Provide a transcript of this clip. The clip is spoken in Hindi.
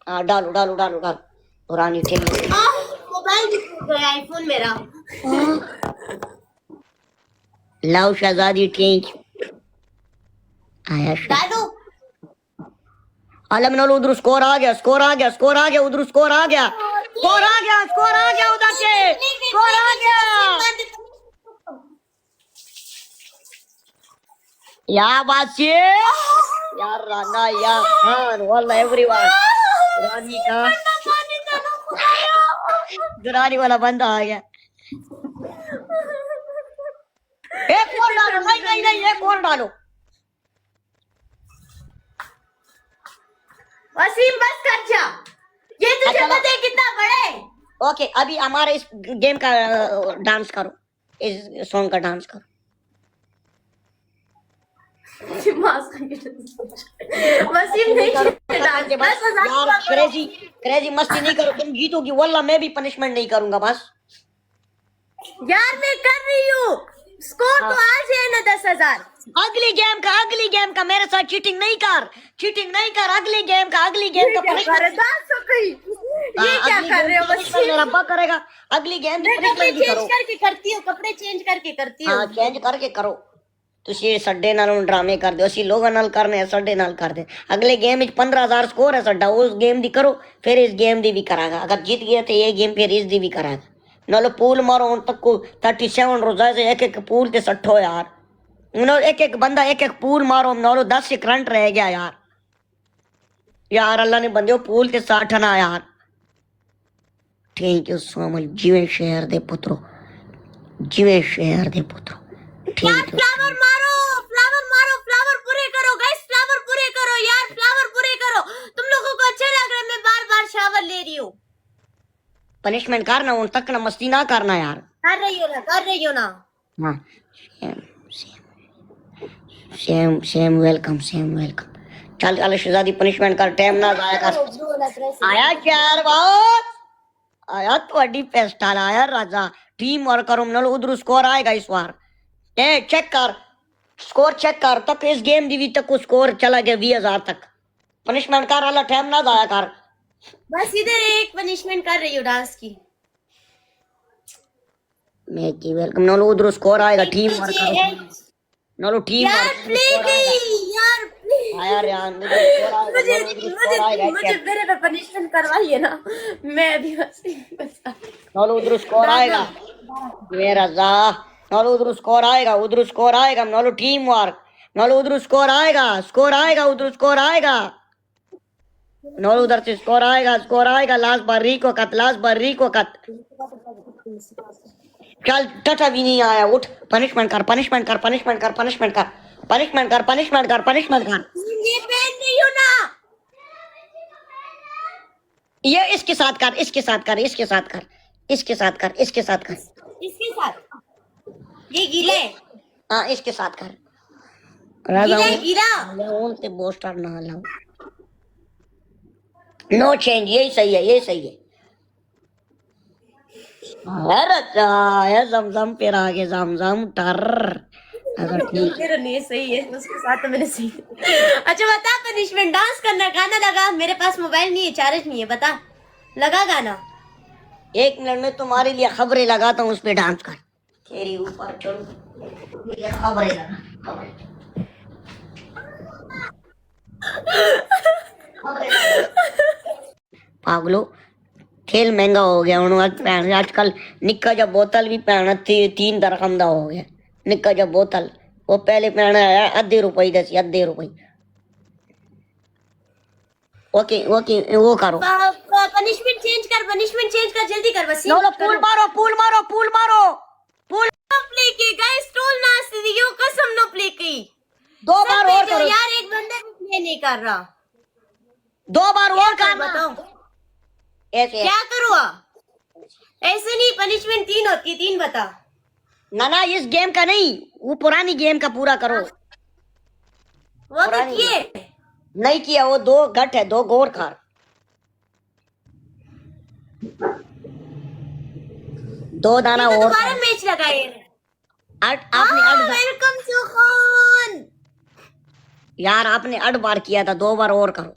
हाँ डालो डालो डालो डालो पुरानी टेप। मोबाइल भी टूट गया, आईफोन मेरा। लाओ शहजादी टेंच आया डालो। आलम नल उधर स्कोर आ गया, स्कोर आ गया, स्कोर आ गया, उधर स्कोर आ गया, स्कोर आ गया, स्कोर आ गया, उधर से स्कोर आ गया। या बादशाह यार राना या खान वाला एवरीवन रानी का दुरानी वाला बंदा आ गया। एक और डालो, नहीं नहीं नहीं एक और डालो। वसीम बस कर जा, ये तुझे पता है कितना बड़े। ओके अभी हमारे इस गेम का डांस करो, इस सॉन्ग का डांस करो। वसीम नहीं डांस, बस यार क्रेजी क्रेजी मस्ती नहीं करो, तुम जीतोगी वल्ला मैं भी पनिशमेंट नहीं करूंगा बस। यार मैं कर रही हूँ, स्कोर तो आज है ना 10,000। अगली गेम का मेरे साथ चीटिंग नहीं कर, चीटिंग नहीं कर। अगली गेम का ये क्या कर रहे हो वसीम? रब्बा करेगा अगली गेम की पनिशमेंट भी करो। करके करती हूँ, कपड़े चेंज करके करती हूँ। हाँ चेंज करके करो। तुसी सड्डे नाल ड्रामे कर दो, असी लोगों नाल करने सड्डे नाल कर दे। अगले गेम में 15,000 स्कोर है सड्डा, उस गेम दी करो फिर इस गेम दी भी करागा। अगर जीत गया तो ये गेम फिर इस दी भी करागा। नालो पूल मारो उन तक को 37 रोजा से एक एक पूल ते सट्ठो यार। एक एक बंदा एक एक पूल मारो, नालो 10 से करंट रह गया यार। यार अल्लाह ने बंदे पूल ते 60 ना यार। थैंक यू सो मच जिवे शहर दे पुत्रो, जिवे शहर दे पुत्रो। यार फ्लावर मारो, फ्लावर मारो, फ्लावर पूरे करो गाइस, फ्लावर पूरे करो यार, फ्लावर पूरे करो। तुम लोगों को अच्छा लग रहा है मैं बार बार शावर ले रही हूँ। पनिशमेंट करना उन तक ना, मस्ती ना करना यार। कर रही हो ना, कर रही हो ना। हाँ सेम वेलकम, सेम वेलकम। चल चल शहजादी पनिशमेंट कर, टाइम ना जाया कर। आया चार बार आया थोड़ी पेस्टल आया राजा। टीम वर्क करो नल उधर स्कोर आएगा इस बार। ए चेक कर स्कोर, चेक कर तक इस गेम दी तक को स्कोर चला गया 20,000 तक। पनिशमेंट कर वाला टाइम ना जाया कर। बस इधर एक पनिशमेंट कर रही हूँ डांस की। मैं की वेलकम नल उधर स्कोर आएगा। टीम वर्क करो नलो, टीम यार प्ले गई यार, यार मुझे मेरे पे पनिशमेंट करवाइए ना, मैं भी नलो उधर स्कोर आएगा मेरा जा। नलो उधर स्कोर आएगा, उधर स्कोर आएगा। नलो टीम वर्क, नलो उधर स्कोर आएगा, स्कोर आएगा, उधर स्कोर आएगा। नलो उधर से स्कोर आएगा, स्कोर आएगा। लास्ट बार रिको कत, लास्ट बार रिको कत। चल टटा भी नहीं आया, उठ पनिशमेंट कर, पनिशमेंट कर, पनिशमेंट कर, पनिशमेंट कर, पनिशमेंट कर, पनिशमेंट कर, पनिशमेंट कर। ये पहन रही हो ना, ये इसके साथ कर, इसके साथ कर, इसके साथ कर, इसके साथ कर, इसके साथ कर, इसके साथ। ये गीला है। हाँ इसके साथ कर। गीला उनसे बोस्टर ना लाओ। नो चेंज, यही सही है, यही सही है। है जमजम फिर आगे जमजम टर। अगर ठीक मेरा नहीं सही है, उसके साथ तो मैंने सही। अच्छा बता पनिशमेंट, डांस करना, गाना लगा। मेरे पास मोबाइल नहीं है, चार्ज नहीं है, बता लगा गाना। 1 मिनट में तुम्हारे लिए खबरें लगाता हूँ, उस पे डांस कर। तेरी ऊपर चढ़ू खबरें लगा, पागलो खेल महंगा हो गया हूँ आजकल। निक्का जा बोतल भी पहना 3 दरहम दा हो गया। निक्का जा बोतल वो पहले पहना है आधे रुपए दसी, आधे रुपए। ओके ओके वो करो, पनिशमेंट चेंज कर, पनिशमेंट चेंज कर, जल्दी कर वसीम। नो पूल मारो, पूल मारो, पूल मारो, पूल प्ले की गाइस, टोल ना यो कसम नो प्ले की। 2 बार और करो यार, एक बंदा भी प्ले नहीं कर रहा। 2 बार और कर, बताओ ऐसे क्या करूँ? ऐसे नहीं, पनिशमेंट 3 होती है, 3 बता। ना ना इस गेम का नहीं, वो पुरानी गेम का पूरा करो। वो तो किए नहीं किया, वो 2 घट है, 2 गोर खार। 2 दाना और दोबारा मैच लगाए। आपने वेलकम सुखान। यार आपने 8 बार किया था, 2 बार और करो।